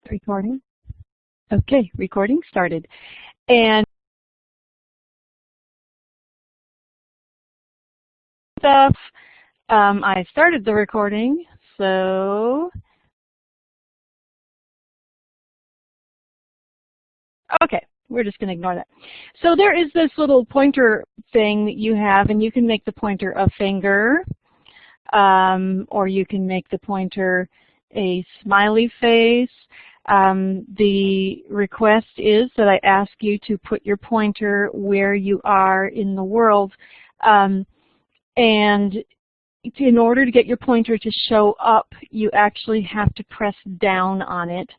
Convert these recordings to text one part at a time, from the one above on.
Recording? Okay, recording started. And stuff, I started the recording, so okay, we're just going to ignore that. So there is this little pointer thing that you have, and you can make the pointer a finger, or you can make the pointer a smiley face. The request is that I ask you to put your pointer where you are in the world, and in order to get your pointer to show up, you actually have to press down on it.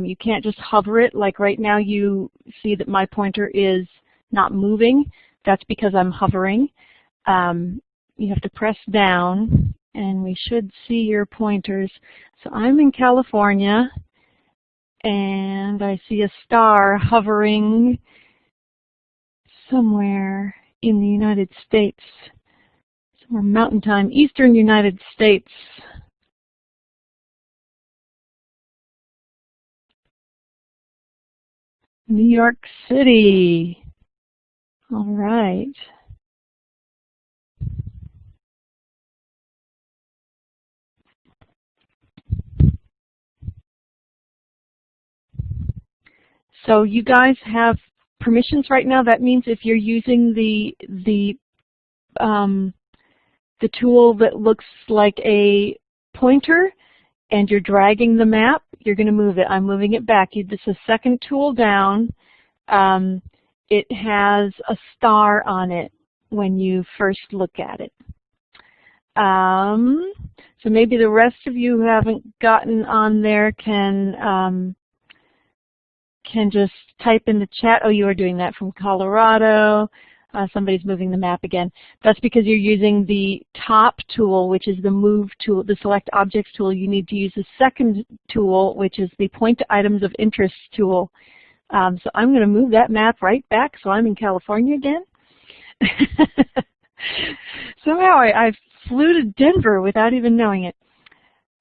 You can't just hover it. Like right now you see that my pointer is not moving. That's because I'm hovering. You have to press down, and we should see your pointers. So I'm in California, and I see a star hovering somewhere in the United States. Somewhere mountain time, eastern United States. New York City. All right. So you guys have permissions right now. That means if you're using the tool that looks like a pointer and you're dragging the map, you're going to move it. I'm moving it back. This is the second tool down. It has a star on it when you first look at it. So maybe the rest of you who haven't gotten on there can just type in the chat. Oh, you are doing that from Colorado. Somebody's moving the map again. That's because you're using the top tool, which is the move tool, the select objects tool. You need to use the second tool, which is the point to items of interest tool. So I'm going to move that map right back so I'm in California again. Somehow I flew to Denver without even knowing it.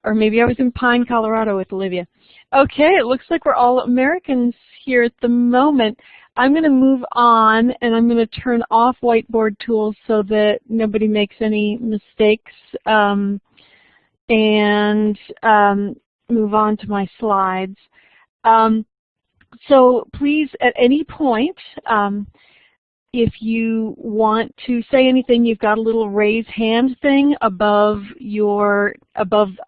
Or maybe I was in Pine, Colorado with Olivia. Okay, it looks like we're all Americans here at the moment. I'm going to move on, and I'm going to turn off whiteboard tools so that nobody makes any mistakes, and move on to my slides. So please, at any point, if you want to say anything, you've got a little raise hand thing above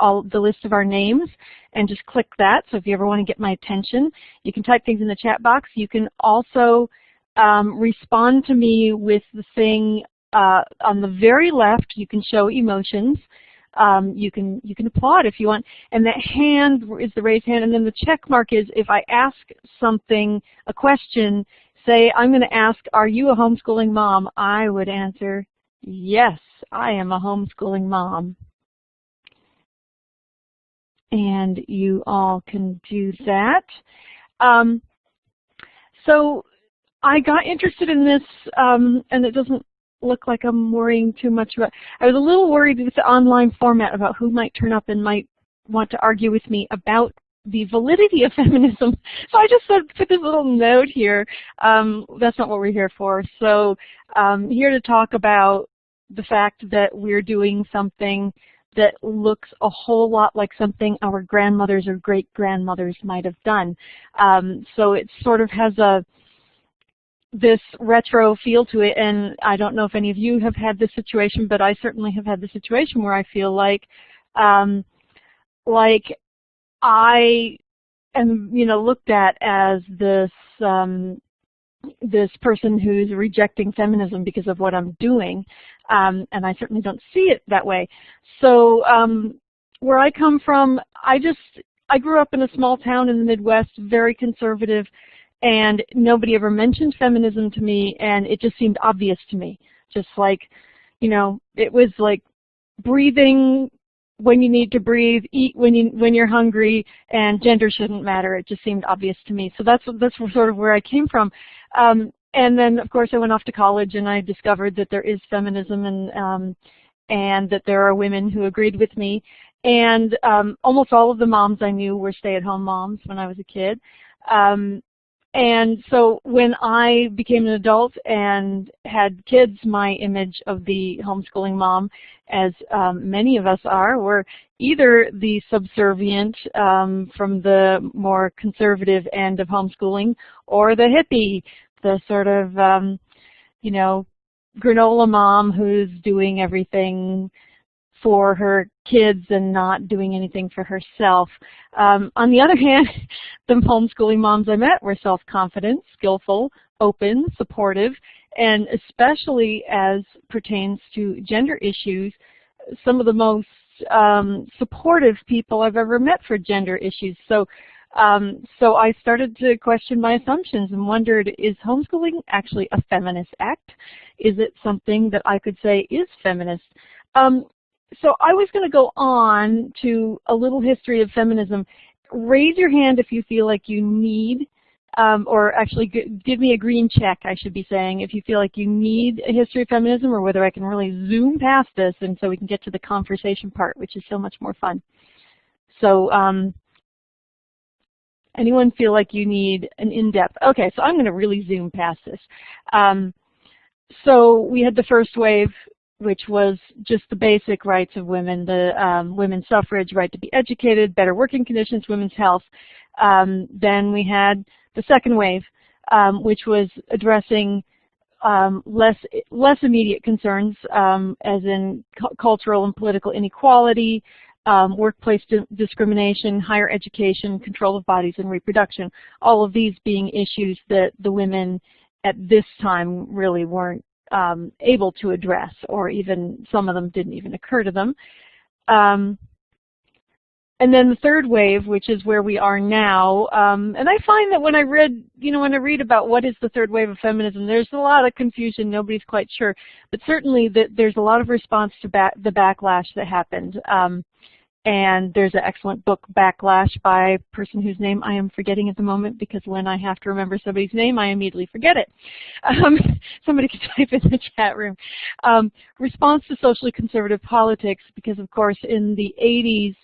all the list of our names, and just click that. So if you ever want to get my attention, you can type things in the chat box. You can also respond to me with the thing on the very left. You can show emotions. You can applaud if you want, and that hand is the raise hand, and then the check mark is if I ask something, a question. Say, I'm going to ask, are you a homeschooling mom? I would answer, yes, I am a homeschooling mom. And you all can do that. So I got interested in this, and it doesn't look like I'm worrying too much about. I was a little worried with the online format about who might turn up and might want to argue with me about the validity of feminism. So I just put this little note here. That's not what we're here for. So here to talk about the fact that we're doing something that looks a whole lot like something our grandmothers or great-grandmothers might have done. So it sort of has this retro feel to it, and I don't know if any of you have had this situation, but I certainly have had the situation where I feel like I am, looked at as this this person who's rejecting feminism because of what I'm doing, and I certainly don't see it that way. So where I come from, I grew up in a small town in the Midwest, very conservative, and nobody ever mentioned feminism to me, and it just seemed obvious to me. Just like, it was like breathing when you need to breathe, eat when you're hungry, and gender shouldn't matter. It just seemed obvious to me. So that's sort of where I came from. And then, of course, I went off to college, and I discovered that there is feminism, and that there are women who agreed with me. And almost all of the moms I knew were stay-at-home moms when I was a kid. And so when I became an adult and had kids, my image of the homeschooling mom, as many of us are, were either the subservient from the more conservative end of homeschooling, or the hippie, the sort of, you know, granola mom who's doing everything for her kids and not doing anything for herself. On the other hand, the homeschooling moms I met were self-confident, skillful, open, supportive, and especially as pertains to gender issues, some of the most supportive people I've ever met for gender issues. So I started to question my assumptions and wondered, is homeschooling actually a feminist act? Is it something that I could say is feminist? So I was going to go on to a little history of feminism. Raise your hand if you feel like you need, or actually give me a green check, I should be saying, if you feel like you need a history of feminism, or whether I can really zoom past this and so we can get to the conversation part, which is so much more fun. So anyone feel like you need an in-depth? Okay, so I'm going to really zoom past this. So we had the first wave, which was just the basic rights of women, the women's suffrage, right to be educated, better working conditions, women's health. Then we had the second wave, which was addressing less immediate concerns, as in cultural and political inequality, workplace discrimination, higher education, control of bodies, and reproduction. All of these being issues that the women at this time really weren't able to address, or even some of them didn't even occur to them. And then the third wave, which is where we are now, and I find that when I read about what is the third wave of feminism, there's a lot of confusion. Nobody's quite sure, but certainly there's a lot of response to the backlash that happened. And there's an excellent book, Backlash, by a person whose name I am forgetting at the moment, because when I have to remember somebody's name, I immediately forget it. Somebody can type in the chat room. Response to socially conservative politics, because of course in the 80s,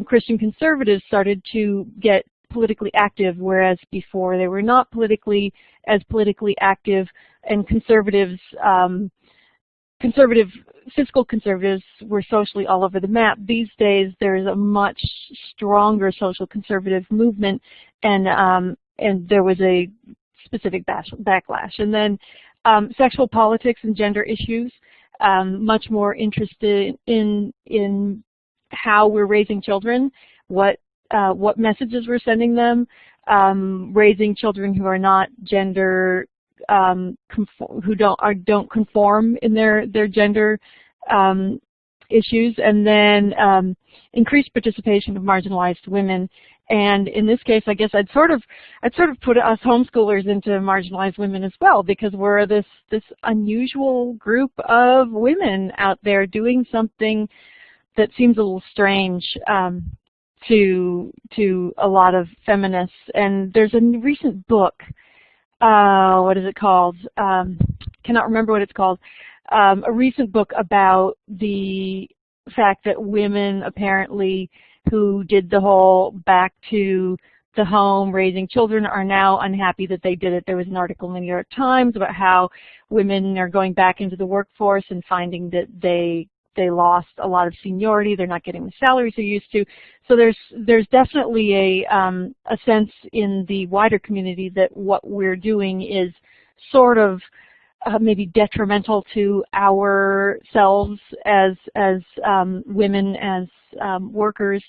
Christian conservatives started to get politically active, whereas before they were not as politically active, and fiscal conservatives were socially all over the map. These days, there's a much stronger social conservative movement, and there was a specific backlash. And then sexual politics and gender issues, much more interested in how we're raising children, what messages we're sending them, raising children who are not gender who don't conform in their gender issues, and then increased participation of marginalized women. And in this case, I guess I'd sort of put us homeschoolers into marginalized women as well, because we're this unusual group of women out there doing something that seems a little strange to a lot of feminists. And there's a recent book. What is it called? Cannot remember what it's called. A recent book about the fact that women apparently who did the whole back to the home raising children are now unhappy that they did it. There was an article in the New York Times about how women are going back into the workforce and finding that they lost a lot of seniority. They're not getting the salaries they're used to. So there's definitely a sense in the wider community that what we're doing is sort of maybe detrimental to ourselves as women, as workers.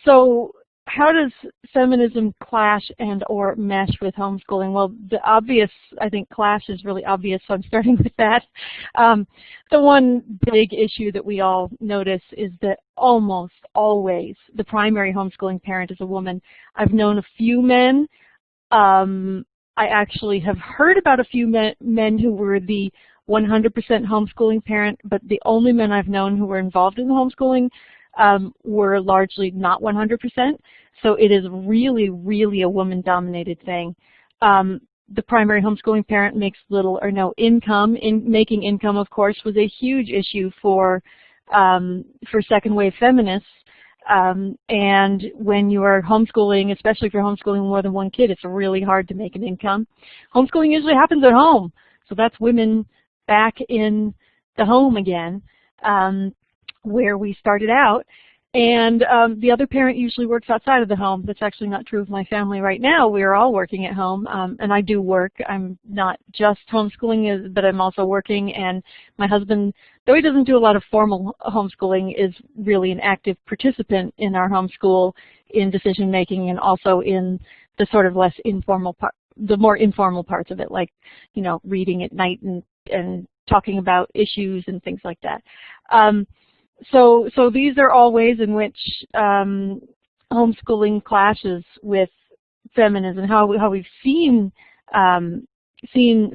So how does feminism clash and or mesh with homeschooling? Well, the obvious, I think, clash is really obvious, so I'm starting with that. The one big issue that we all notice is that almost always the primary homeschooling parent is a woman. I've known a few men. I actually have heard about a few men who were the 100% homeschooling parent, but the only men I've known who were involved in the homeschooling were largely not 100%. So it is really, really a woman-dominated thing. The primary homeschooling parent makes little or no income. Making income, of course, was a huge issue for for second wave feminists. And when you are homeschooling, especially if you're homeschooling more than one kid, it's really hard to make an income. Homeschooling usually happens at home, so that's women back in the home again, where we started out. And the other parent usually works outside of the home. That's actually not true of my family right now. We are all working at home, and I do work. I'm not just homeschooling, but I'm also working. And my husband, though he doesn't do a lot of formal homeschooling, is really an active participant in our homeschool, in decision making, and also in the sort of less informal part, the more informal parts of it, like, you know, reading at night and talking about issues and things like that. So these are all ways in which homeschooling clashes with feminism, how we've seen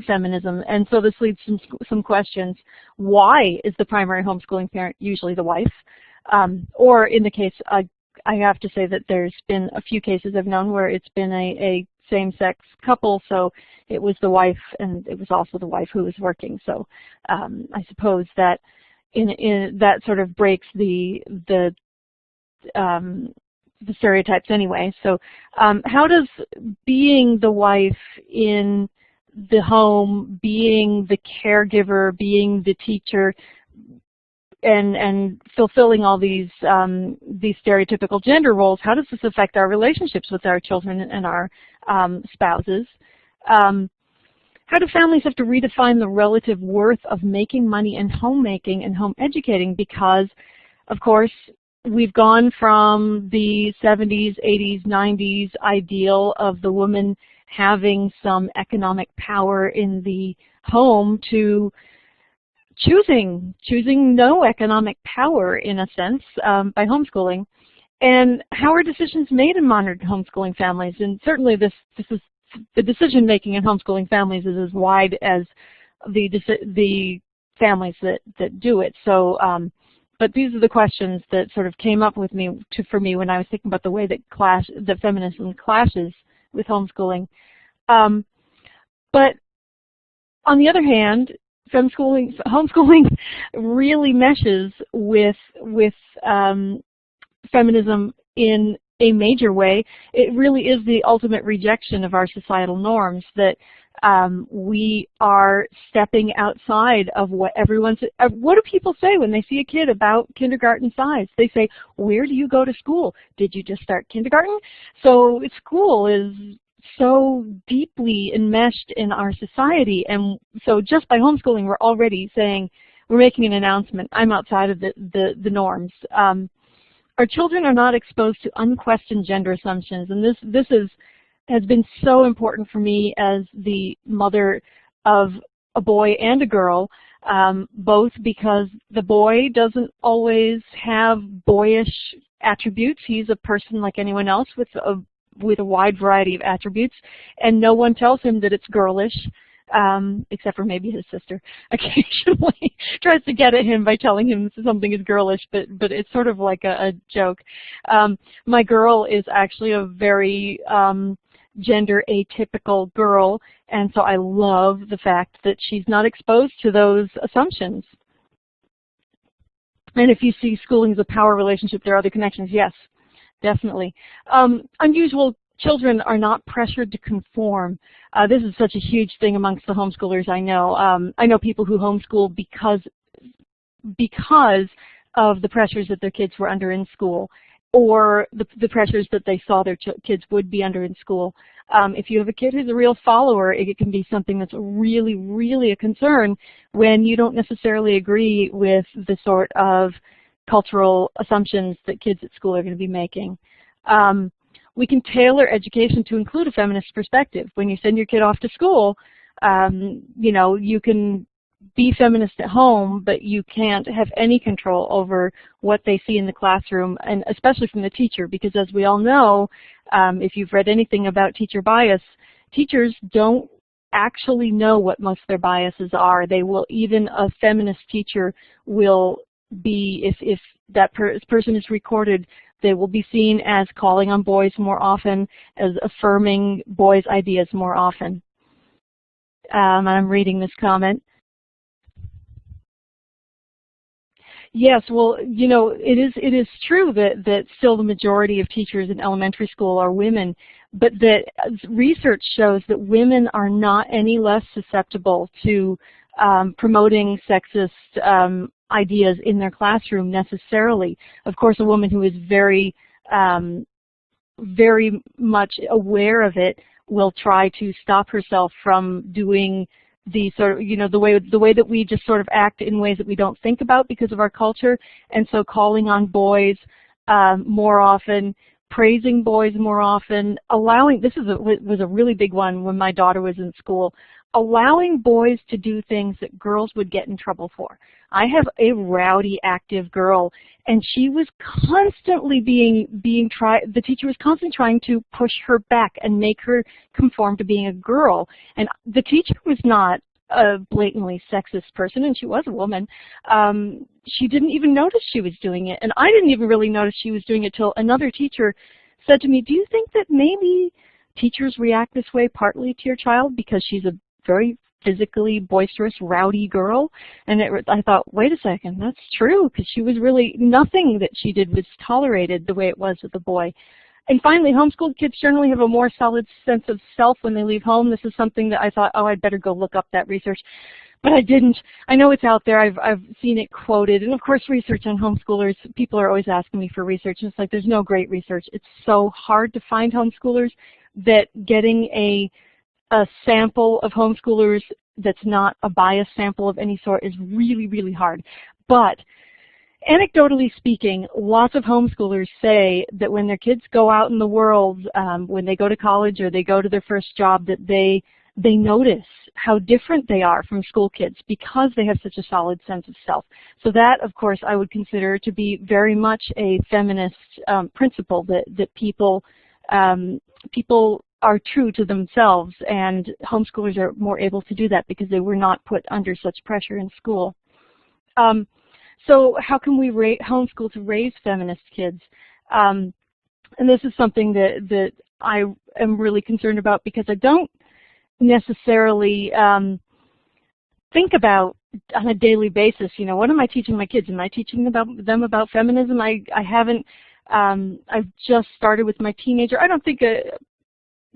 feminism, and so this leads to some questions. Why is the primary homeschooling parent usually the wife? Or in the case, I have to say that there's been a few cases I've known where it's been a same-sex couple, so it was the wife, and it was also the wife who was working. So I suppose that in that sort of breaks the stereotypes anyway. So how does being the wife in the home, being the caregiver, being the teacher, and fulfilling all these stereotypical gender roles, how does this affect our relationships with our children and our spouses? How do families have to redefine the relative worth of making money and homemaking and home educating? Because, of course, we've gone from the 70s, 80s, 90s ideal of the woman having some economic power in the home to choosing no economic power, in a sense, by homeschooling. And how are decisions made in modern homeschooling families? And certainly this is the decision-making in homeschooling families is as wide as the families that do it. So, but these are the questions that sort of came up with for me when I was thinking about the way that feminism clashes with homeschooling. But on the other hand, homeschooling really meshes with feminism in a major way. It really is the ultimate rejection of our societal norms, that we are stepping outside of what what do people say when they see a kid about kindergarten size? They say, where do you go to school? Did you just start kindergarten? So school is so deeply enmeshed in our society, and so just by homeschooling we're already saying, we're making an announcement, I'm outside of the norms. Our children are not exposed to unquestioned gender assumptions, and this has been so important for me as the mother of a boy and a girl, both because the boy doesn't always have boyish attributes. He's a person like anyone else with a wide variety of attributes, and no one tells him that it's girlish. Except for maybe his sister occasionally tries to get at him by telling him something is girlish, but it's sort of like a joke. My girl is actually a very gender atypical girl, and so I love the fact that she's not exposed to those assumptions. And if you see schooling as a power relationship, there are other connections. Yes, definitely. Unusual children are not pressured to conform. This is such a huge thing amongst the homeschoolers I know. I know people who homeschool because of the pressures that their kids were under in school, or the pressures that they saw their kids would be under in school. If you have a kid who's a real follower, it can be something that's really, really a concern when you don't necessarily agree with the sort of cultural assumptions that kids at school are going to be making. We can tailor education to include a feminist perspective. When you send your kid off to school, you know, you can be feminist at home, but you can't have any control over what they see in the classroom, and especially from the teacher, because as we all know, if you've read anything about teacher bias, teachers don't actually know what most of their biases are. They will, even a feminist teacher will be, if that person is recorded, they will be seen as calling on boys more often, as affirming boys' ideas more often. I'm reading this comment. Yes, well, you know, it is true that still the majority of teachers in elementary school are women, but that research shows that women are not any less susceptible to promoting sexist ideas in their classroom necessarily. Of course, a woman who is very much aware of it will try to stop herself from doing the sort of, you know, the way that we just sort of act in ways that we don't think about because of our culture. And so calling on boys more often, praising boys more often, allowing, this was a really big one when my daughter was in school, allowing boys to do things that girls would get in trouble for. I have a rowdy, active girl, and she was constantly the teacher was constantly trying to push her back and make her conform to being a girl. And the teacher was not a blatantly sexist person, and she was a woman. She didn't even notice she was doing it, and I didn't even really notice she was doing it till another teacher said to me, "Do you think that maybe teachers react this way partly to your child because she's a very physically boisterous, rowdy girl?" And I thought, wait a second, that's true, because she was really, nothing that she did was tolerated the way it was with the boy. And finally, homeschooled kids generally have a more solid sense of self when they leave home. This is something that I thought, oh, I'd better go look up that research. But I didn't. I know it's out there. I've seen it quoted. And of course, research on homeschoolers, people are always asking me for research. And it's like, there's no great research. It's so hard to find homeschoolers that getting a sample of homeschoolers that's not a biased sample of any sort is really, really hard. But anecdotally speaking, lots of homeschoolers say that when their kids go out in the world, when they go to college or they go to their first job, that they notice how different they are from school kids because they have such a solid sense of self. So that, of course, I would consider to be very much a feminist principle, that people are true to themselves, and homeschoolers are more able to do that because they were not put under such pressure in school. So how can we homeschool to raise feminist kids? And this is something that I am really concerned about because I don't necessarily think about on a daily basis, you know, what am I teaching my kids? Am I teaching them about feminism? I haven't. I've just started with my teenager. I don't think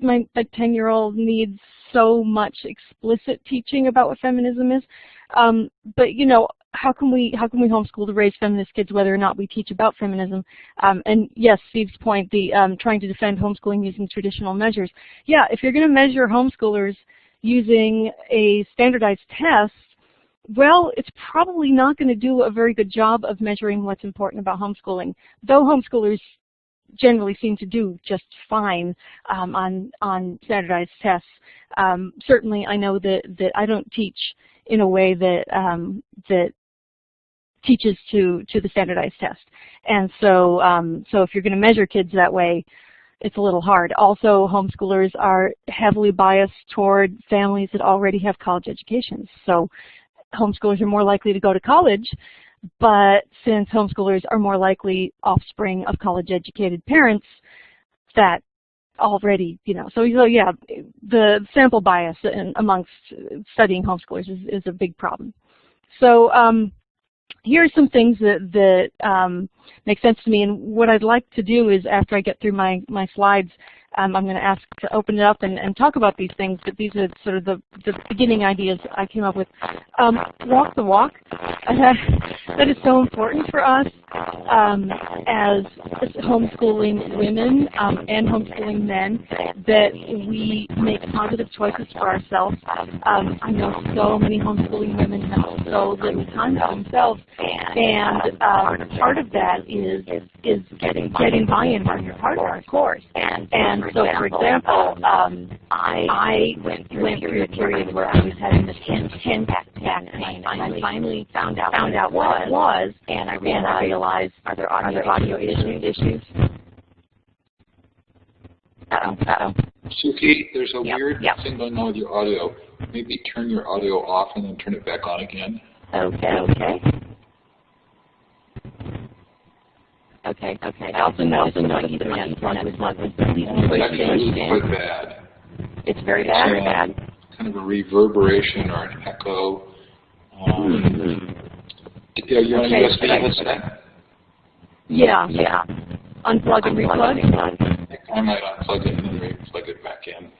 my 10-year-old needs so much explicit teaching about what feminism is. But you know, how can we homeschool to raise feminist kids whether or not we teach about feminism? And yes, Steve's point, the trying to defend homeschooling using traditional measures. Yeah, if you're going to measure homeschoolers using a standardized test, well, it's probably not going to do a very good job of measuring what's important about homeschooling, though homeschoolers generally seem to do just fine on standardized tests. Certainly, I know that I don't teach in a way that teaches to the standardized test, and so if you're going to measure kids that way, it's a little hard. Also, homeschoolers are heavily biased toward families that already have college educations. So homeschoolers are more likely to go to college, but since homeschoolers are more likely offspring of college-educated parents, that already, you know, so yeah, the sample bias amongst studying homeschoolers is a big problem. So here are some things that make sense to me, and what I'd like to do is, after I get through my slides, I'm going to ask to open it up and talk about these things, but these are sort of the beginning ideas I came up with. Walk the walk. That is so important for us as homeschooling women and homeschooling men, that we make positive choices for ourselves. I know so many homeschooling women have so little time for themselves, and part of that is getting buy-in from your partner, of course. And so, for example, I went through a period where I was having this intense back pain. I finally found out what it was, and I realized, are there audio issues? Suki, there's a weird thing going on with your audio. Maybe turn your audio off and then turn it back on again. Okay. I also know Ethernet is not quite bad. It's very bad. Kind of a reverberation or an echo. Yeah, you're on a USB headset? Yeah. Unplug and replug? I might unplug it and then re-plug it back in.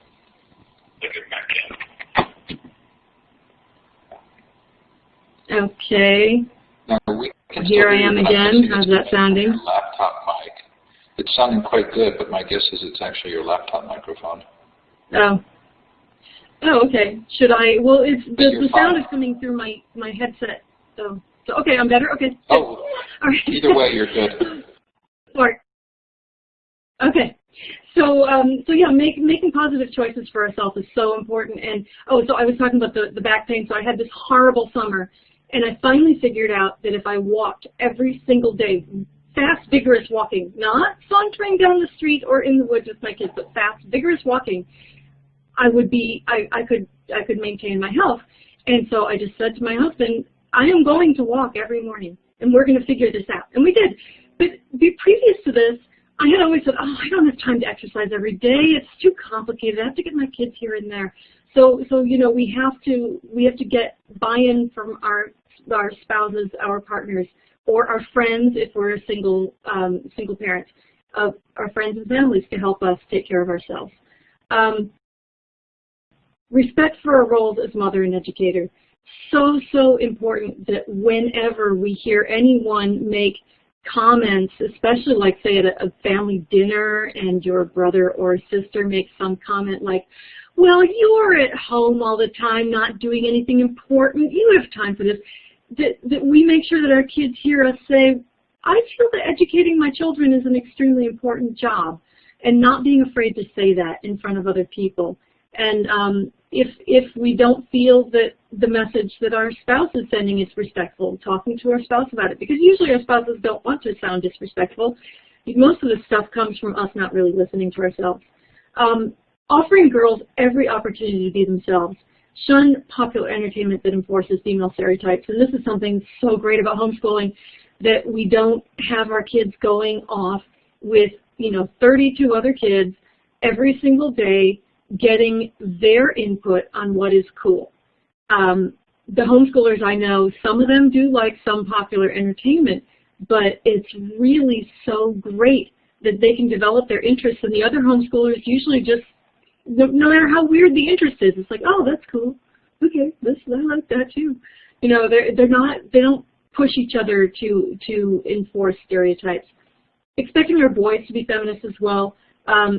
Okay. Now, we can Here still I hear am you, but I again. can How's see that it's sounding? your laptop mic. It's sounding quite good, but my guess is it's actually your laptop microphone. Oh, okay. Should I? Well, the sound fine. is coming through my headset. So okay, I'm better. Okay. Oh, all right. either way, you're good. Smart. Okay. So yeah, making positive choices for ourselves is so important. And so I was talking about the back pain. So I had this horrible summer, and I finally figured out that if I walked every single day, fast, vigorous walking, not sauntering down the street or in the woods with my kids, but fast, vigorous walking, I could maintain my health. And so I just said to my husband, I am going to walk every morning, and we're going to figure this out. And we did. But previous to this, I had always said, I don't have time to exercise every day. It's too complicated. I have to get my kids here and there. So you know, we have to get buy-in from our spouses, our partners, or our friends if we're a single parents, our friends and families to help us take care of ourselves. Respect for our roles as mother and educator. So important that whenever we hear anyone make comments, especially like say at a family dinner and your brother or sister makes some comment like, well, you're at home all the time not doing anything important, you have time for this, that we make sure that our kids hear us say, I feel that educating my children is an extremely important job, and not being afraid to say that in front of other people. And if we don't feel that the message that our spouse is sending is respectful, talking to our spouse about it, because usually our spouses don't want to sound disrespectful. Most of the stuff comes from us not really listening to ourselves. Offering girls every opportunity to be themselves. Shun popular entertainment that enforces female stereotypes. And this is something so great about homeschooling, that we don't have our kids going off with 32 other kids every single day getting their input on what is cool. The homeschoolers I know, some of them do like some popular entertainment, but it's really so great that they can develop their interests, and the other homeschoolers usually just, no matter how weird the interest is, it's like, oh, that's cool. Okay, I like that too. They don't push each other to enforce stereotypes. Expecting our boys to be feminists as well.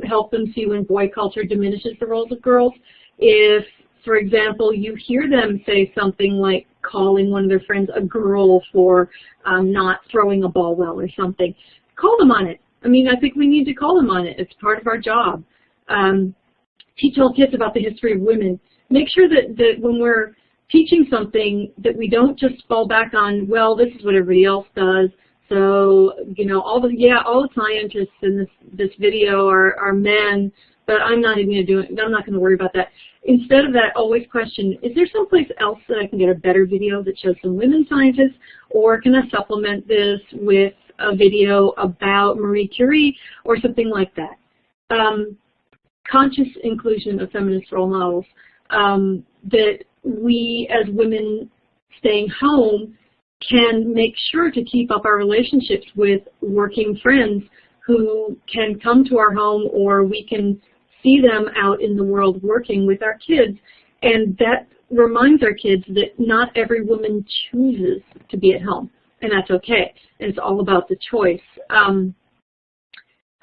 Help them see when boy culture diminishes the roles of girls. If, for example, you hear them say something like calling one of their friends a girl for not throwing a ball well or something, call them on it. I mean, I think we need to call them on it. It's part of our job. Teach all kids about the history of women. Make sure that when we're teaching something that we don't just fall back on, well, this is what everybody else does. So, all the scientists in this video are men, but I'm not even going to do it. I'm not going to worry about that. Instead of that, always question, is there someplace else that I can get a better video that shows some women scientists, or can I supplement this with a video about Marie Curie or something like that? Conscious inclusion of feminist role models, that we as women staying home can make sure to keep up our relationships with working friends who can come to our home, or we can see them out in the world working with our kids. And that reminds our kids that not every woman chooses to be at home, and that's okay. And it's all about the choice.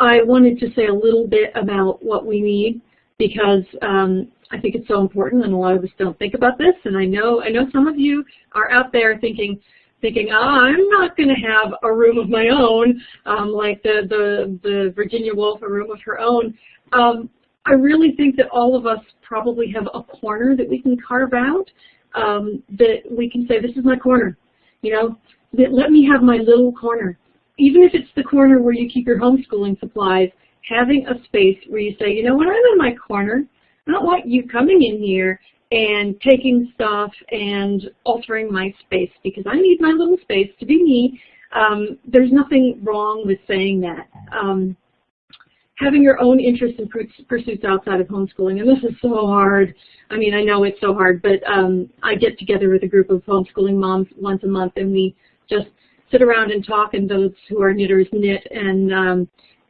I wanted to say a little bit about what we need, because I think it's so important, and a lot of us don't think about this. And I know some of you are out there thinking, I'm not going to have a room of my own, like the Virginia Woolf, a room of her own. I really think that all of us probably have a corner that we can carve out, that we can say, this is my corner, that let me have my little corner. Even if it's the corner where you keep your homeschooling supplies, having a space where you say, when I'm in my corner, I don't want you coming in here and taking stuff and altering my space, because I need my little space to be me. There's nothing wrong with saying that. Having your own interests and pursuits outside of homeschooling, and this is so hard. I mean, I know it's so hard, but I get together with a group of homeschooling moms once a month, and we just sit around and talk, and those who are knitters knit, and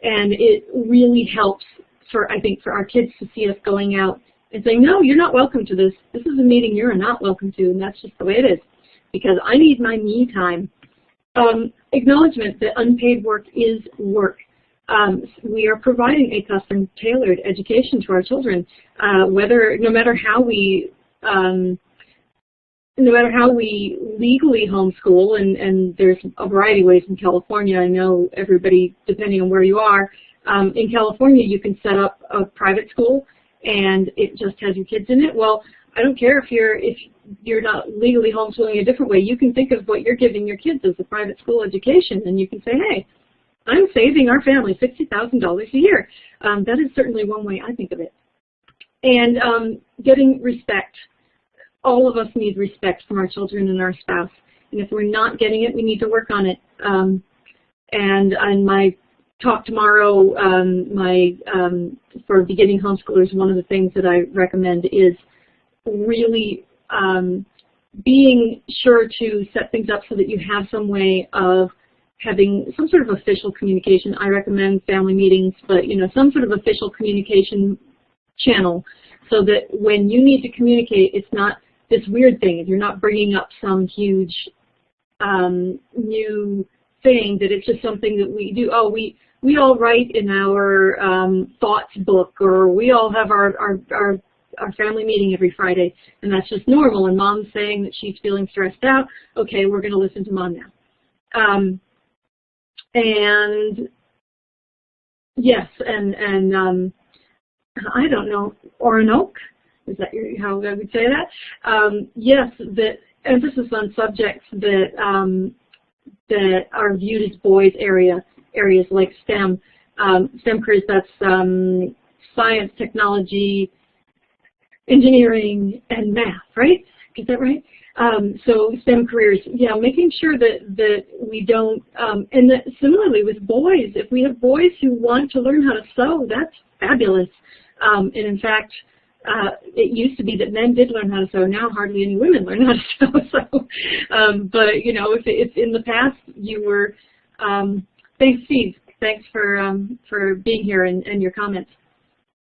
it really helps for, I think, for our kids to see us going out and saying, no, you're not welcome to this. This is a meeting you're not welcome to, and that's just the way it is, because I need my me time. Acknowledgement that unpaid work is work. We are providing a custom-tailored education to our children, no matter how we legally homeschool, and there's a variety of ways in California. I know everybody, depending on where you are, in California you can set up a private school and it just has your kids in it. Well, I don't care if you're not legally homeschooling a different way. You can think of what you're giving your kids as a private school education, and you can say, hey, I'm saving our family $60,000 a year. That is certainly one way I think of it. And getting respect. All of us need respect from our children and our spouse. And if we're not getting it, we need to work on it. And on my talk tomorrow, for beginning homeschoolers, one of the things that I recommend is really being sure to set things up so that you have some way of having some sort of official communication. I recommend family meetings, but some sort of official communication channel, so that when you need to communicate, it's not this weird thing. You're not bringing up some huge new thing, that it's just something that we do. Oh, we all write in our thoughts book, or we all have our family meeting every Friday, and that's just normal, and mom's saying that she's feeling stressed out. Okay, we're going to listen to mom now. And yes, and I don't know, Orinoke, is that how I would say that? Yes, that emphasis on subjects that that are viewed as boys' areas like STEM. STEM careers, that's science, technology, engineering, and math, right? Is that right? So STEM careers, yeah, making sure that we don't, and that similarly with boys, if we have boys who want to learn how to sew, that's fabulous. And in fact, it used to be that men did learn how to sew. Now hardly any women learn how to sew. But if in the past you were, thanks, Steve. Thanks for being here and your comments.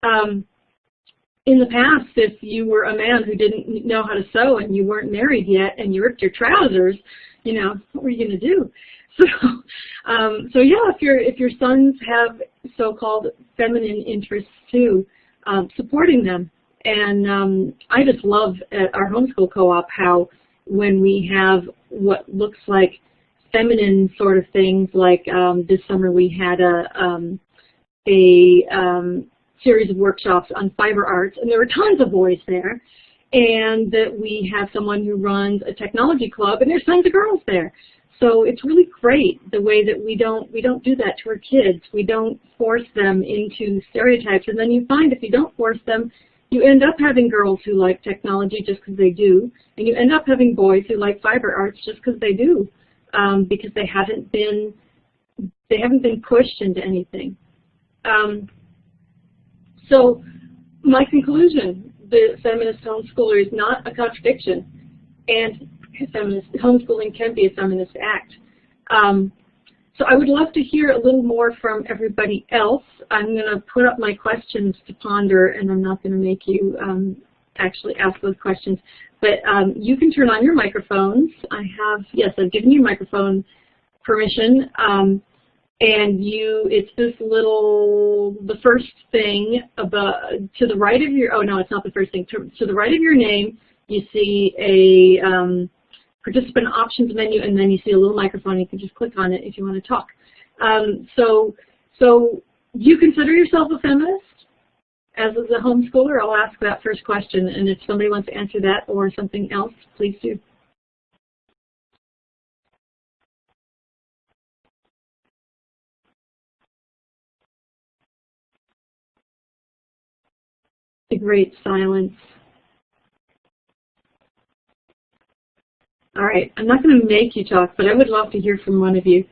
In the past, if you were a man who didn't know how to sew and you weren't married yet and you ripped your trousers, what were you going to do? So yeah, if your sons have so-called feminine interests too, supporting them. And I just love at our homeschool co-op how when we have what looks like feminine sort of things, like this summer we had a series of workshops on fiber arts, and there were tons of boys there, and that we have someone who runs a technology club, and there's tons of girls there. So it's really great the way that we don't do that to our kids. We don't force them into stereotypes, and then you find if you don't force them, you end up having girls who like technology just because they do, and you end up having boys who like fiber arts just because they do, because they haven't been pushed into anything. So my conclusion, the feminist homeschooler is not a contradiction, and feminist homeschooling can be a feminist act. So I would love to hear a little more from everybody else. I'm going to put up my questions to ponder, and I'm not going to make you actually ask those questions. But you can turn on your microphones. Yes, I've given you microphone permission. And it's this the first thing to the right of your, oh no, it's not the first thing, to the right of your name, you see a participant options menu, and then you see a little microphone. You can just click on it if you want to talk. So do you consider yourself a feminist as a homeschooler? I'll ask that first question, and if somebody wants to answer that or something else, please do. A great silence. All right, I'm not going to make you talk, but I would love to hear from one of you.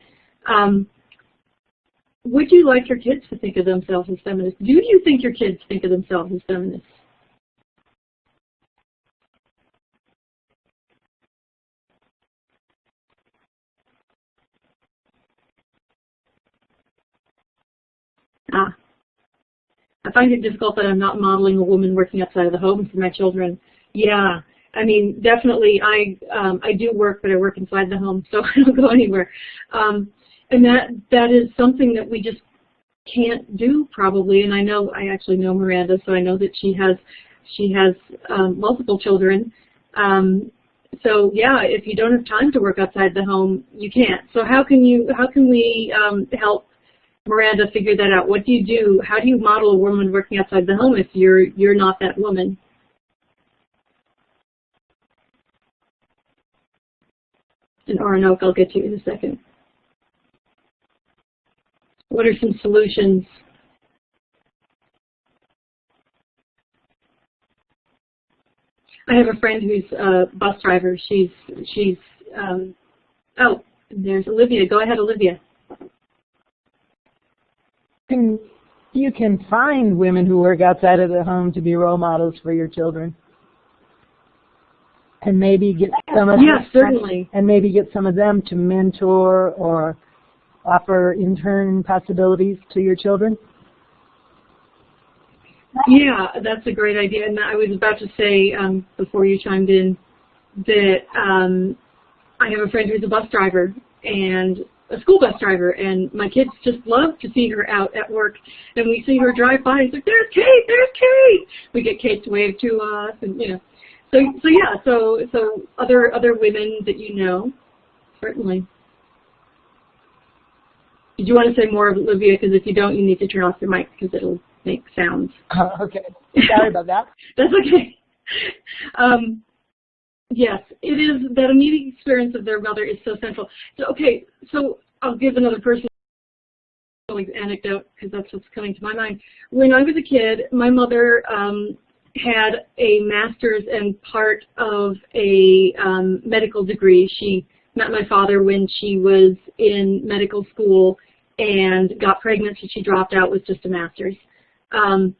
Would you like your kids to think of themselves as feminists? Do you think your kids think of themselves as feminists? I find it difficult that I'm not modeling a woman working outside of the home for my children. Yeah, I mean, definitely I do work, but I work inside the home, so I don't go anywhere. And that is something that we just can't do probably. And I actually know Miranda, so I know that she has multiple children. So yeah, if you don't have time to work outside the home, you can't. So how can we help Miranda figure that out? What do you do? How do you model a woman working outside the home if you're not that woman? And Roanoke, I'll get to you in a second. What are some solutions? I have a friend who's a bus driver. Oh, there's Olivia. Go ahead, Olivia. You can find women who work outside of the home to be role models for your children. And maybe get some of yes, certainly. And maybe get some of them to mentor or offer intern possibilities to your children. Yeah, that's a great idea. And I was about to say before you chimed in that I have a friend who's a bus driver and a school bus driver, and my kids just love to see her out at work. And we see her drive by, and it's like, "There's Kate! There's Kate!" We get Kate to wave to us, and you know. So other women that you know, certainly. Did you want to say more, Olivia? Because if you don't, you need to turn off your mic because it'll make sounds. Okay. Sorry about that. That's okay. Yes, it is that immediate experience of their mother is so central. So, okay, so I'll give another personal anecdote because that's what's coming to my mind. When I was a kid, my mother had a master's and part of a medical degree. She met my father when she was in medical school and got pregnant, so she dropped out with just a master's. And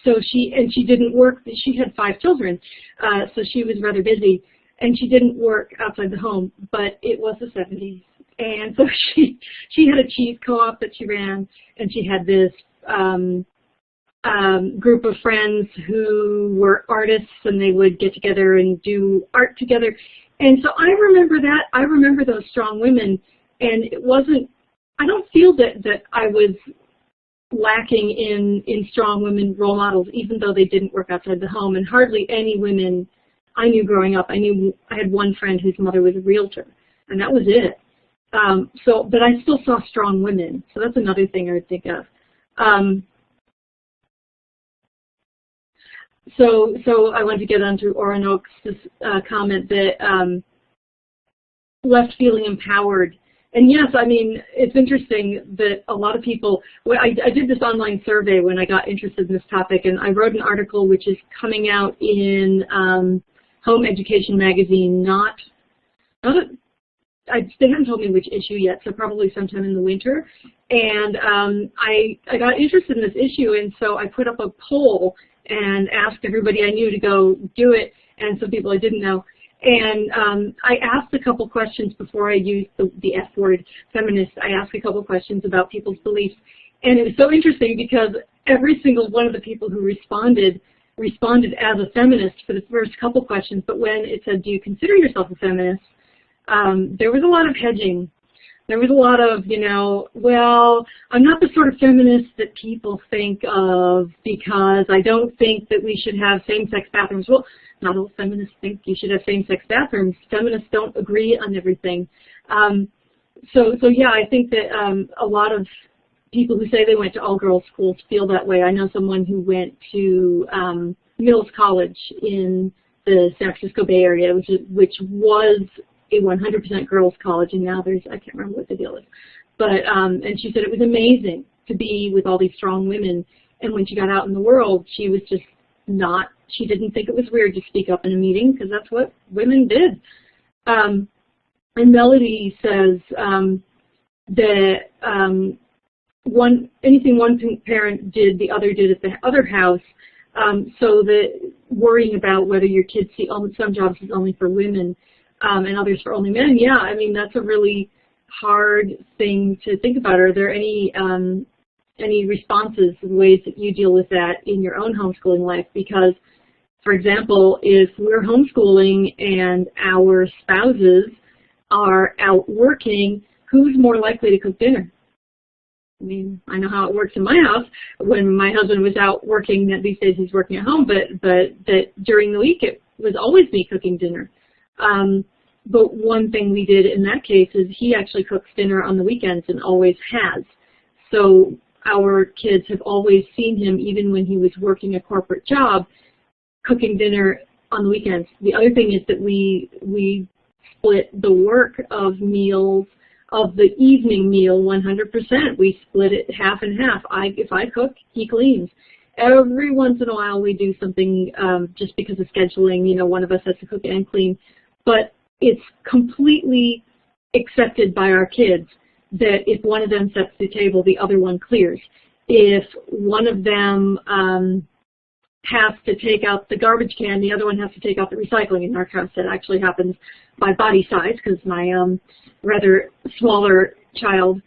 so she didn't work. She had 5 children, so she was rather busy, and she didn't work outside the home. But it was the 70s, and so she had a cheese co-op that she ran, and she had this group of friends who were artists, and they would get together and do art together. And so I remember that. I remember those strong women, and it wasn't. I don't feel that I was lacking in strong women role models, even though they didn't work outside the home. And hardly any women I knew growing up. I had one friend whose mother was a realtor, and that was it. But I still saw strong women. So that's another thing I would think of. So I want to get onto Roanoke's comment that left feeling empowered. And yes, I mean, it's interesting that a lot of people, I did this online survey when I got interested in this topic, and I wrote an article which is coming out in Home Education magazine, they haven't told me which issue yet, so probably sometime in the winter. And I got interested in this issue, and so I put up a poll and asked everybody I knew to go do it, and some people I didn't know. And I asked a couple questions before I used the F word, feminist. I asked a couple questions about people's beliefs. And it was so interesting because every single one of the people who responded as a feminist for the first couple questions. But when it said, do you consider yourself a feminist, there was a lot of hedging. There was a lot of, well, I'm not the sort of feminist that people think of because I don't think that we should have same-sex bathrooms. Well, not all feminists think you should have same-sex bathrooms. Feminists don't agree on everything. So yeah, I think that a lot of people who say they went to all-girls schools feel that way. I know someone who went to Mills College in the San Francisco Bay Area, which was a 100% girls college, and now there's, I can't remember what the deal is. But, and she said it was amazing to be with all these strong women, and when she got out in the world, she was just not, she didn't think it was weird to speak up in a meeting, because that's what women did. And Melody says that anything one parent did, the other did at the other house, so that worrying about whether your kids see some jobs is only for women, and others for only men, yeah, I mean, that's a really hard thing to think about. Are there any responses, ways that you deal with that in your own homeschooling life? Because, for example, if we're homeschooling and our spouses are out working, who's more likely to cook dinner? I mean, I know how it works in my house. When my husband was out working, these days he's working at home, but that during the week it was always me cooking dinner. But one thing we did in that case is he actually cooks dinner on the weekends and always has. So our kids have always seen him, even when he was working a corporate job, cooking dinner on the weekends. The other thing is that we split the work of meals, of the evening meal 100%. We split it half and half. If I cook, he cleans. Every once in a while we do something just because of scheduling, you know, one of us has to cook and clean. But it's completely accepted by our kids that if one of them sets the table, the other one clears. If one of them has to take out the garbage can, the other one has to take out the recycling. In our house, that actually happens by body size, because my rather smaller child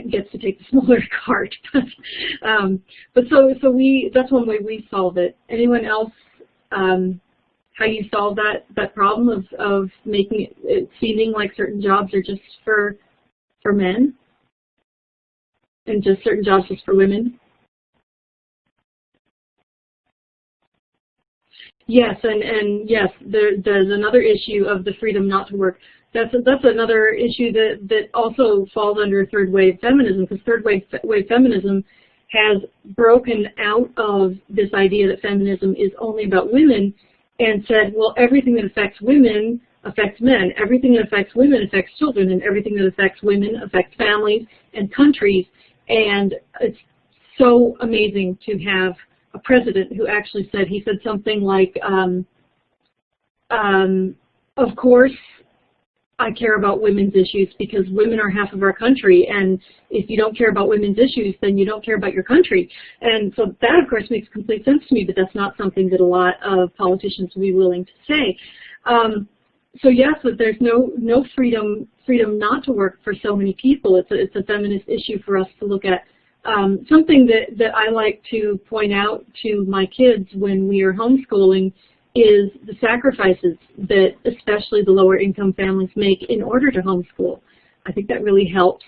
gets to take the smaller cart. But so that's one way we solve it. Anyone else, how you solve that problem of making it seeming like certain jobs are just for men and just certain jobs just for women? Yes, and yes, there's another issue of the freedom not to work. That's another issue that also falls under third wave feminism, because third wave feminism has broken out of this idea that feminism is only about women and said, well, everything that affects women affects men, everything that affects women affects children, and everything that affects women affects families and countries. And it's so amazing to have a president who actually said, he said something like, of course I care about women's issues because women are half of our country, and if you don't care about women's issues, then you don't care about your country. And so that, of course, makes complete sense to me, but that's not something that a lot of politicians would be willing to say. So yes, that there's no freedom not to work for so many people. It's a feminist issue for us to look at. Something that I like to point out to my kids when we are homeschooling is the sacrifices that especially the lower income families make in order to homeschool. I think that really helps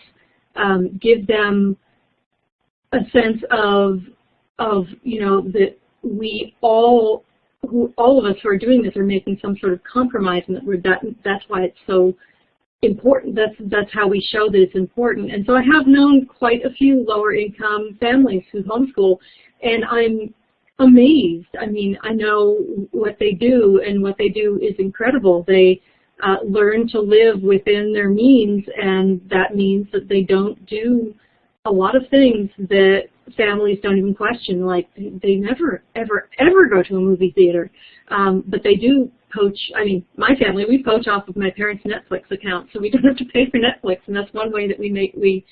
give them a sense of you know, that we all of us who are doing this are making some sort of compromise, and that's why it's so important. That's how we show that it's important. And so I have known quite a few lower income families who homeschool, and I'm amazed. I mean, I know what they do, and what they do is incredible. They learn to live within their means, and that means that they don't do a lot of things that families don't even question. Like, they never, ever, ever go to a movie theater, but they do poach. I mean, my family, we poach off of my parents' Netflix account, so we don't have to pay for Netflix, and that's one way that we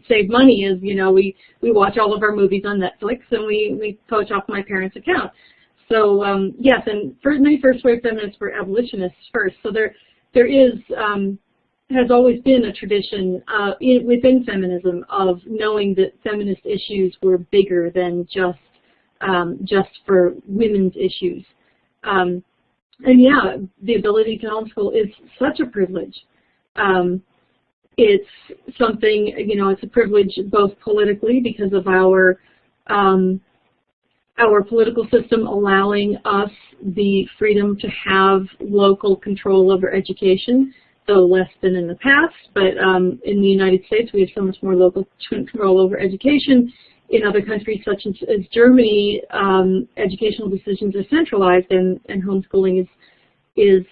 save money. Is, you know, we watch all of our movies on Netflix, and we poach off my parents' account. So yes, and many first wave feminists were abolitionists first. So there is has always been a tradition within feminism of knowing that feminist issues were bigger than just for women's issues. And yeah, the ability to homeschool is such a privilege. It's something, you know, it's a privilege both politically because of our political system allowing us the freedom to have local control over education, though less than in the past. But in the United States, we have so much more local control over education. In other countries, such as Germany, educational decisions are centralized, and homeschooling is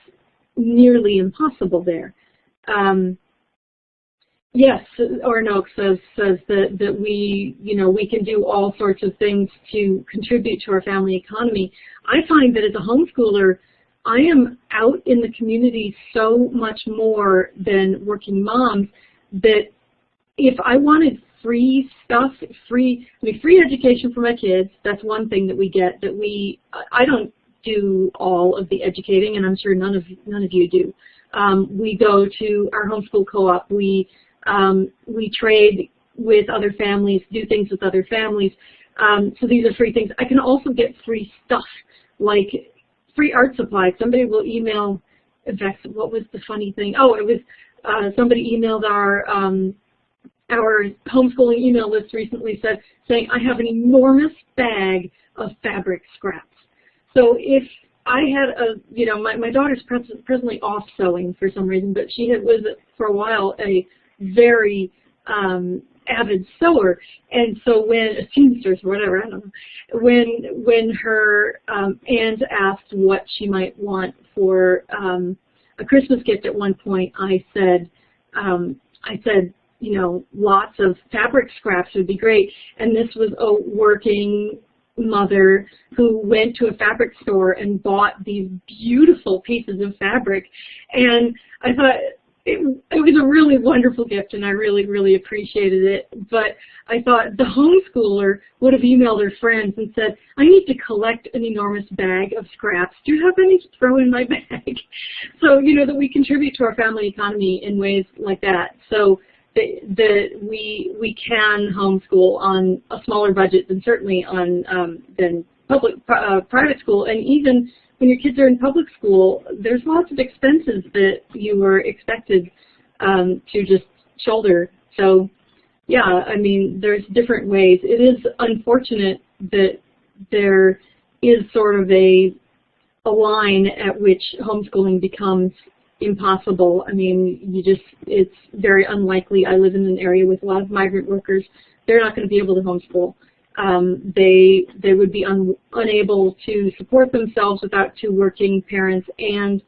nearly impossible there. Yes, Orinoke says that we can do all sorts of things to contribute to our family economy. I find that as a homeschooler, I am out in the community so much more than working moms that if I wanted free stuff, free education for my kids, that's one thing that we get. I don't do all of the educating, and I'm sure none of you do. We go to our homeschool co-op. We trade with other families, do things with other families. So these are free things. I can also get free stuff, like free art supplies. Somebody will email, in fact, what was the funny thing? Oh, it was somebody emailed our homeschooling email list recently saying, I have an enormous bag of fabric scraps. So if I had my daughter's presently off sewing for some reason, but she was for a while a very avid sewer, and so when a seamstress or whatever, I don't know, when her aunt asked what she might want for a Christmas gift at one point, I said, lots of fabric scraps would be great. And this was a working mother who went to a fabric store and bought these beautiful pieces of fabric. And I thought it was a really wonderful gift, and I really, really appreciated it. But I thought the homeschooler would have emailed her friends and said, I need to collect an enormous bag of scraps. Do you have any to throw in my bag? So, that we contribute to our family economy in ways like that. So that we can homeschool on a smaller budget than certainly on than private school. And even when your kids are in public school, there's lots of expenses that you were expected to just shoulder. So yeah, I mean, there's different ways. It is unfortunate that there is sort of a line at which homeschooling becomes impossible. I mean, it's very unlikely. I live in an area with a lot of migrant workers. They're not going to be able to homeschool. They would be unable to support themselves without two working parents and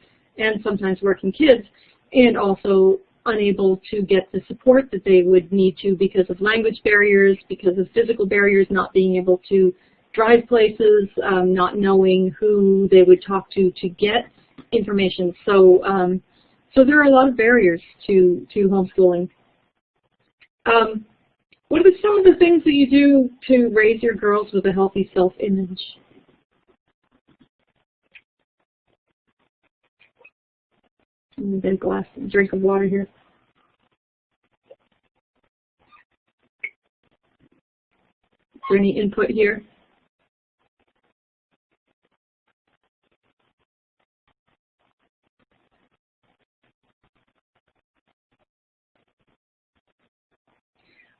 sometimes working kids, and also unable to get the support that they would need to because of language barriers, because of physical barriers, not being able to drive places, not knowing who they would talk to get information. So there are a lot of barriers to homeschooling. What are some of the things that you do to raise your girls with a healthy self-image? Get a glass, drink of water here. Is there any input here?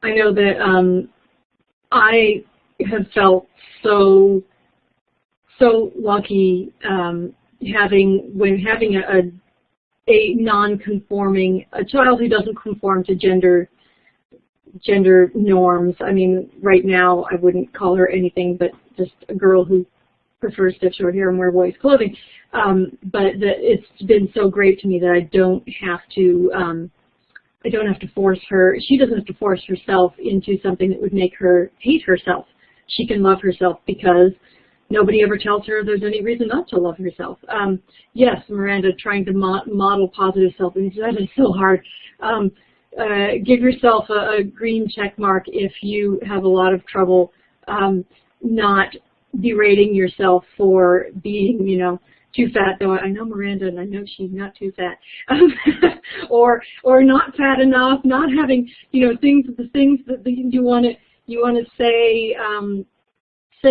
I know that I have felt so lucky having a non-conforming, a child who doesn't conform to gender norms. I mean, right now I wouldn't call her anything but just a girl who prefers to have short hair and wear boys' clothing. But it's been so great to me that I don't have to force her. She doesn't have to force herself into something that would make her hate herself. She can love herself because nobody ever tells her there's any reason not to love herself. Yes, Miranda, trying to model positive self-image, that is so hard. Give yourself a green check mark if you have a lot of trouble not berating yourself for being, too fat, though I know Miranda and I know she's not too fat, or not fat enough, not having, the things that you want to say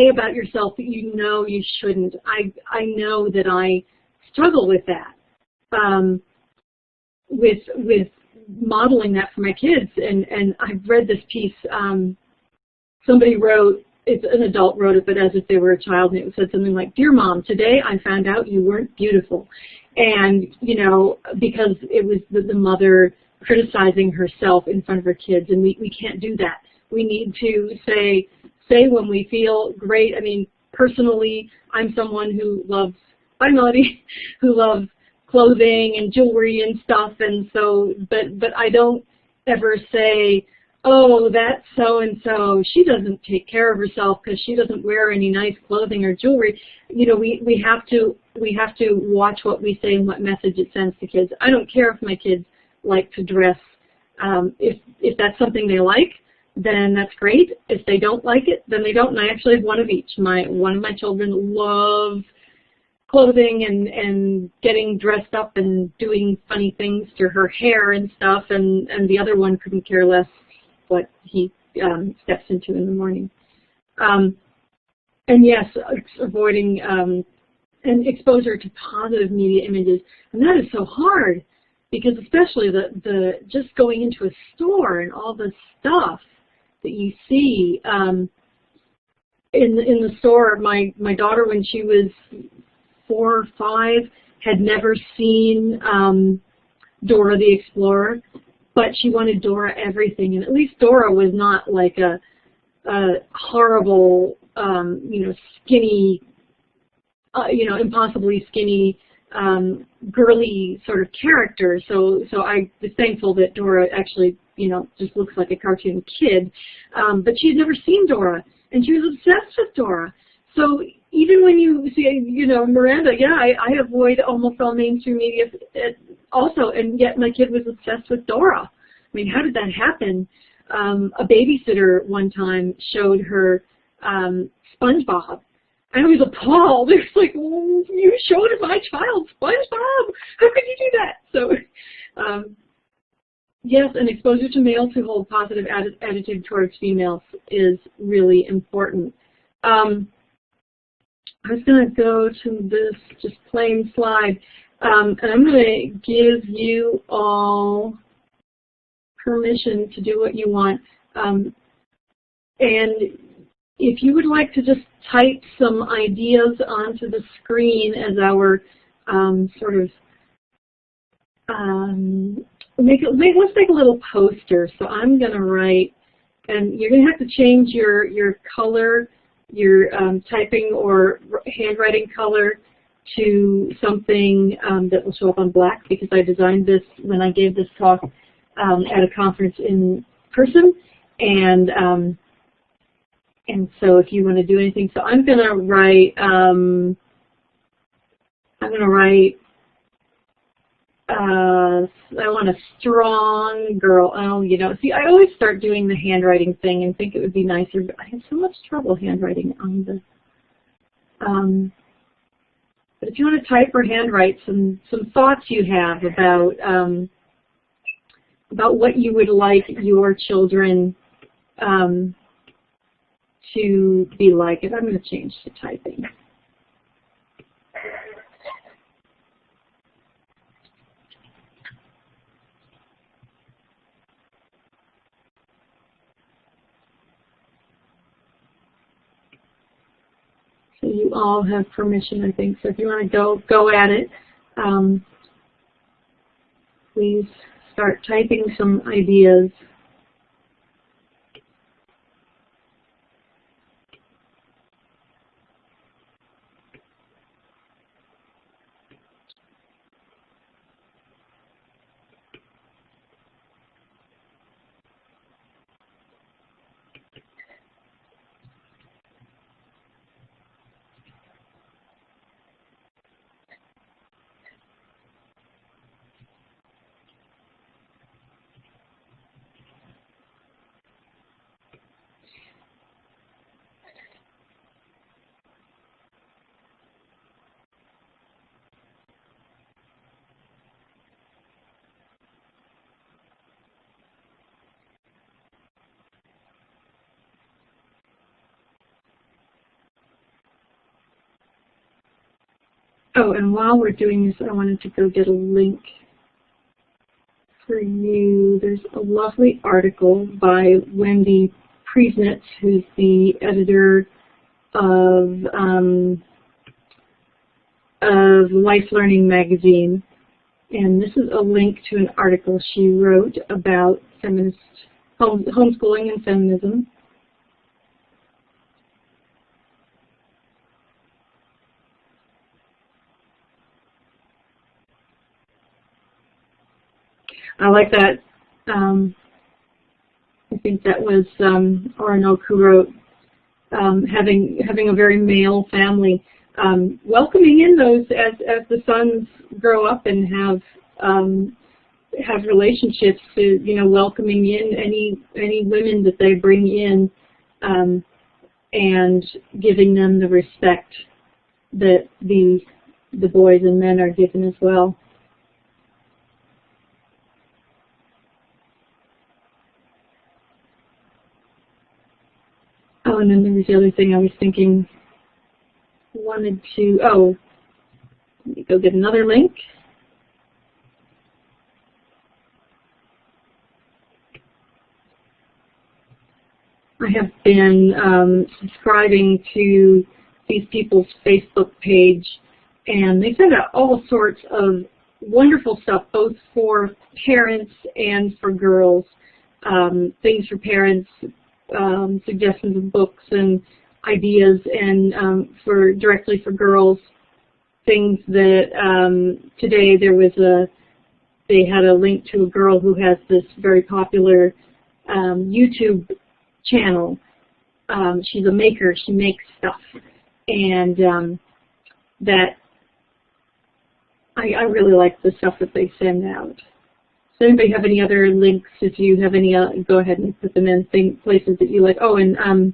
about yourself that you shouldn't. I know that I struggle with that, with modeling that for my kids, and I've read this piece. Somebody wrote. It's an adult wrote it, but as if they were a child, and it said something like, "Dear Mom, today I found out you weren't beautiful." And, because it was the mother criticizing herself in front of her kids, and we can't do that. We need to say when we feel great. I mean, personally, I'm someone who loves, hi Melody, who loves clothing and jewelry and stuff, and so, but I don't ever say, oh, that's so-and-so, she doesn't take care of herself because she doesn't wear any nice clothing or jewelry. We have to watch what we say and what message it sends to kids. I don't care if my kids like to dress. If that's something they like, then that's great. If they don't like it, then they don't. And I actually have one of each. One of my children loves clothing and getting dressed up and doing funny things to her hair and stuff, and the other one couldn't care less what he steps into in the morning. And yes, avoiding and exposure to positive media images, and that is so hard because especially the just going into a store and all the stuff that you see in the store. My daughter, when she was 4 or 5, had never seen Dora the Explorer, but she wanted Dora everything, and at least Dora was not like a horrible, you know, skinny, you know, impossibly skinny, girly sort of character. So I was thankful that Dora actually, you know, just looks like a cartoon kid. But she had never seen Dora, and she was obsessed with Dora. So even when you see, you know, Miranda, yeah, I avoid almost all mainstream media also, and yet my kid was obsessed with Dora. I mean, how did that happen? A babysitter one time showed her SpongeBob. I was appalled. It was like, you showed my child SpongeBob. How could you do that? So, yes, an exposure to males who hold positive attitude towards females is really important. I was going to go to this just plain slide, and I'm going to give you all permission to do what you want. And if you would like to just type some ideas onto the screen as our sort of, let's make a little poster. So I'm going to write, and you're going to have to change your color, your typing or handwriting color to something that will show up on black, because I designed this when I gave this talk at a conference in person, and so if you want to do anything, so I'm going to write, I want a strong girl. Oh, you know, see, I always start doing the handwriting thing and think it would be nicer, but I have so much trouble handwriting on the, but if you want to type or handwrite some thoughts you have about what you would like your children to be like, and I'm going to change to typing. So you all have permission, I think. So if you want to go at it, please start typing some ideas. Oh, and while we're doing this, I wanted to go get a link for you. There's a lovely article by Wendy Priesnitz, who's the editor of Life Learning magazine. And this is a link to an article she wrote about feminist homeschooling and feminism. I like that. I think that was Oronoke who wrote having a very male family, welcoming in those as the sons grow up and have relationships, to, you know, welcoming in any women that they bring in, and giving them the respect that the the boys and men are given as well. Oh, and then there was the other thing I was thinking, let me go get another link. I have been subscribing to these people's Facebook page, and they send out all sorts of wonderful stuff, both for parents and for girls. Things for parents, suggestions of books and ideas, and directly for girls, things that today they had a link to a girl who has this very popular YouTube channel. She's a maker, she makes stuff, and that I really like the stuff that they send out. Does anybody have any other links? If you have any, go ahead and put them in places that you like. Oh, and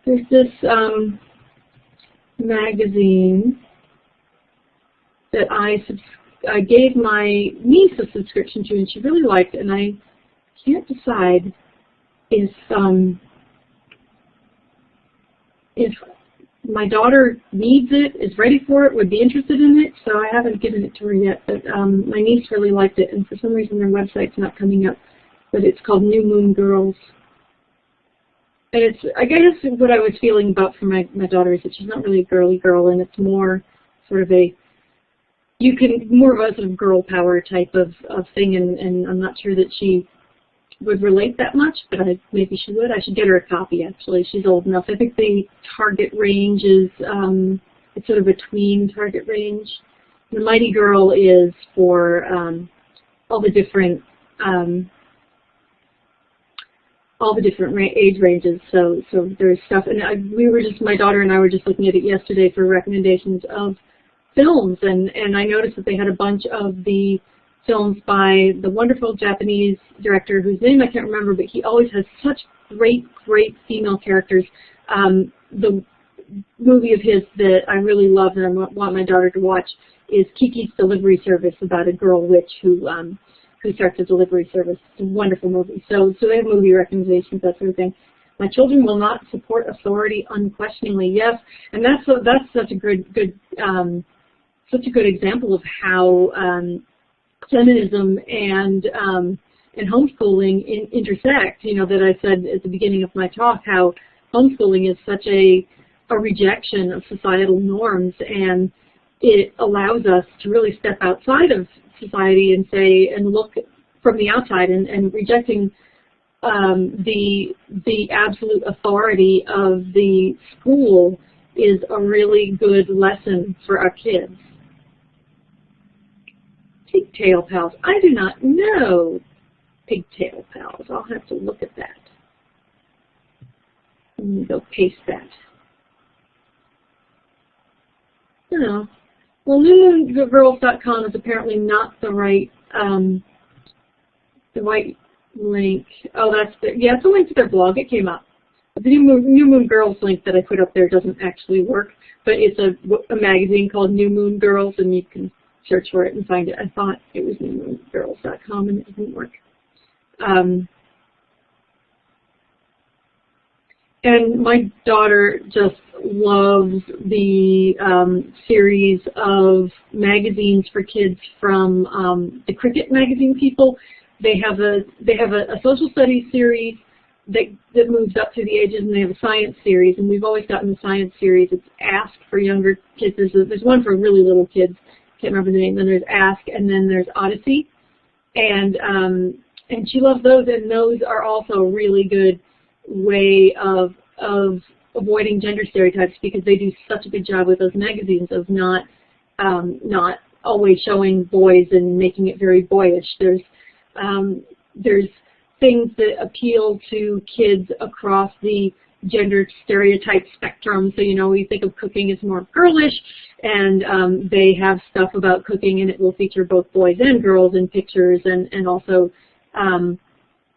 there's this magazine that I gave my niece a subscription to, and she really liked it, and I can't decide if my daughter needs it, is ready for it, would be interested in it, so I haven't given it to her yet, but my niece really liked it, and for some reason their website's not coming up, but it's called New Moon Girls. And it's, I guess what I was feeling about for my daughter is that she's not really a girly girl, and it's more sort of more of a sort of girl power type of thing, and I'm not sure that she would relate that much, but maybe she would. I should get her a copy, actually. She's old enough. I think the target range is, it's sort of a tween target range. The Mighty Girl is for all the different age ranges. So there's stuff, and my daughter and I were just looking at it yesterday for recommendations of films, and I noticed that they had a bunch of the films by the wonderful Japanese director whose name I can't remember, but he always has such great female characters. The movie of his that I really love and I want my daughter to watch is Kiki's Delivery Service, about a girl witch who starts a delivery service. It's a wonderful movie. So they have movie recommendations, that sort of thing. My children will not support authority unquestioningly. Yes, and that's such a good example of how feminism and homeschooling intersect. You know, that I said at the beginning of my talk how homeschooling is such a rejection of societal norms, and it allows us to really step outside of society and say and look from the outside, and rejecting the absolute authority of the school is a really good lesson for our kids. Pigtail pals. I do not know pigtail pals. I'll have to look at that. Let me go paste that. No. Well, newmoongirls.com is apparently not the right link. Oh, it's a link to their blog. It came up. The New Moon Girls link that I put up there doesn't actually work, but it's a magazine called New Moon Girls, and you can search for it and find it. I thought it was newmoongirls.com, and it didn't work. And my daughter just loves the series of magazines for kids from the Cricket magazine people. They have a social studies series that moves up through the ages, and they have a science series. And we've always gotten the science series. It's Ask for younger kids. There's one for really little kids. Can't remember the name. Then there's Ask, and then there's Odyssey, and she loves those. And those are also a really good way of avoiding gender stereotypes, because they do such a good job with those magazines of not always showing boys and making it very boyish. There's things that appeal to kids across the gender stereotype spectrum. So, you know, we think of cooking as more girlish, and they have stuff about cooking, and it will feature both boys and girls in pictures, and also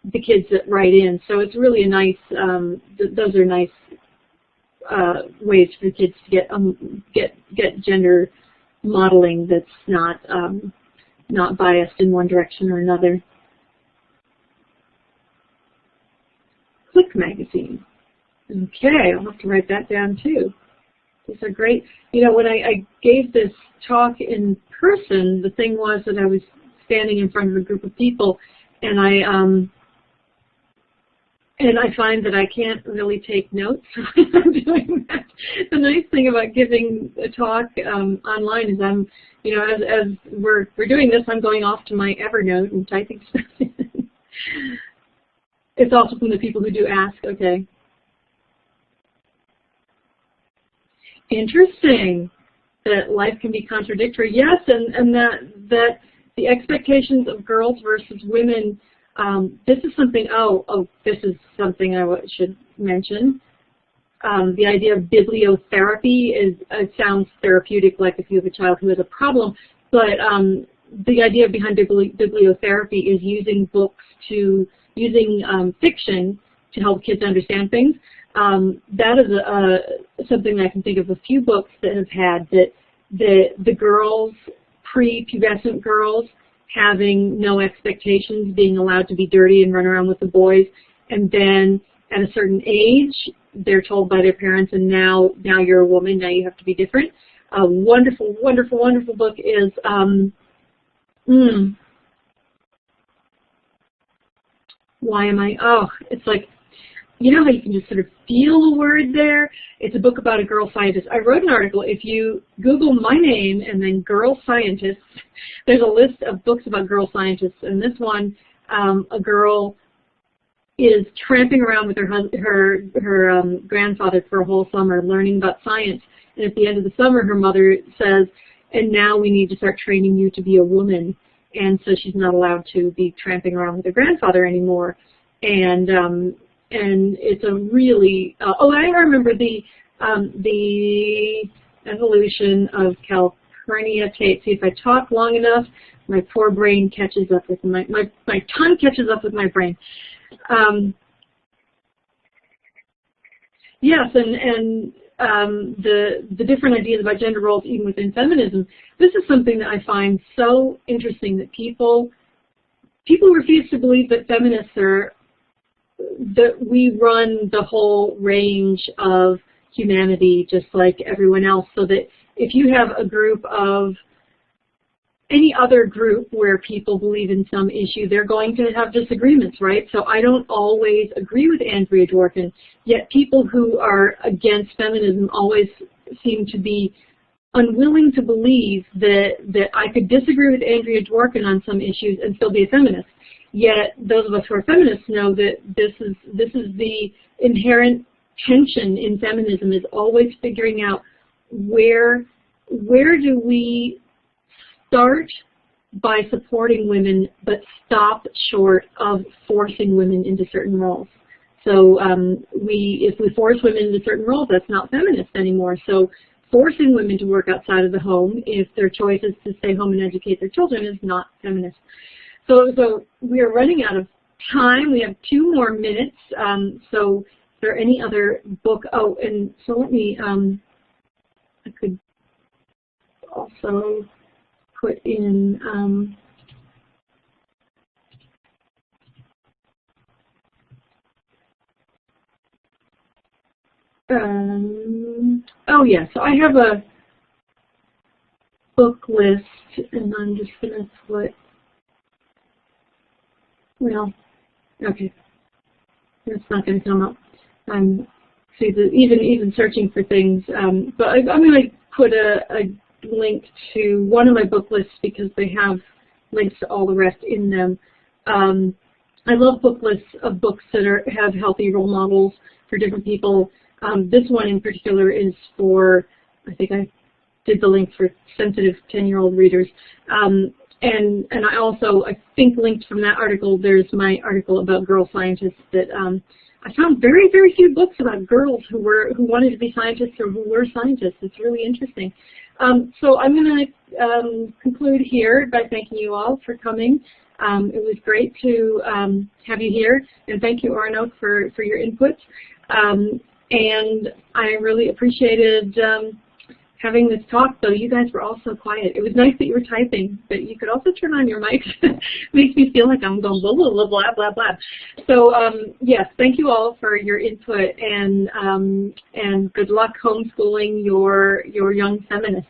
the kids that write in. So it's really a nice, those are nice ways for the kids to get gender modeling that's not biased in one direction or another. Click magazine. Okay, I'll have to write that down too. These are great. You know, when I gave this talk in person, the thing was that I was standing in front of a group of people, and I find that I can't really take notes when I'm doing that. The nice thing about giving a talk online is I'm, you know, as we're doing this, I'm going off to my Evernote and typing stuff in. It's also from the people who do ask, okay. Interesting that life can be contradictory. Yes, and that the expectations of girls versus women, this is something, this is something I should mention. The idea of bibliotherapy sounds therapeutic, like if you have a child who has a problem, but the idea behind bibliotherapy is using fiction to help kids understand things. That is something I can think of a few books that have had that the girls, pre-pubescent girls, having no expectations, being allowed to be dirty and run around with the boys, and then at a certain age, they're told by their parents, and now you're a woman, now you have to be different. A wonderful, wonderful, wonderful book is, it's like, you know how you can just sort of feel a word there? It's a book about a girl scientist. I wrote an article. If you Google my name and then girl scientists, there's a list of books about girl scientists. And this one, a girl is tramping around with her grandfather for a whole summer learning about science. And at the end of the summer, her mother says, and now we need to start training you to be a woman. And so she's not allowed to be tramping around with her grandfather anymore. And it's a really I remember the evolution of Calpurnia tape. See, if I talk long enough, my poor brain catches up with my tongue catches up with my brain. Yes, and the different ideas about gender roles even within feminism. This is something that I find so interesting, that people refuse to believe that feminists are, that we run the whole range of humanity just like everyone else, so that if you have a group of any other group where people believe in some issue, they're going to have disagreements, right? So I don't always agree with Andrea Dworkin, yet people who are against feminism always seem to be unwilling to believe that I could disagree with Andrea Dworkin on some issues and still be a feminist. Yet those of us who are feminists know that this is the inherent tension in feminism, is always figuring out where do we start by supporting women but stop short of forcing women into certain roles. So if we force women into certain roles, that's not feminist anymore. So forcing women to work outside of the home, if their choice is to stay home and educate their children, is not feminist. So we are running out of time. We have 2 more minutes. So is there any other book? Oh, and so let me, I could also put in, oh yeah, so I have a book list, and I'm just going to put, well, okay, it's not going to come up. See, even searching for things, but I'm going to put a link to one of my book lists because they have links to all the rest in them. I love book lists of books that have healthy role models for different people. This one in particular is for, I think I did the link for sensitive 10-year-old readers. And I also, I think linked from that article, there's my article about girl scientists that I found very, very few books about girls who wanted to be scientists or who were scientists. It's really interesting. So I'm going to conclude here by thanking you all for coming. It was great to have you here, and thank you, Arno, for your inputs. And I really appreciated having this talk, though you guys were all so quiet. It was nice that you were typing, but you could also turn on your mics. Makes me feel like I'm going blah, blah, blah, blah, blah, blah. So, yes, thank you all for your input, and good luck homeschooling your young feminists.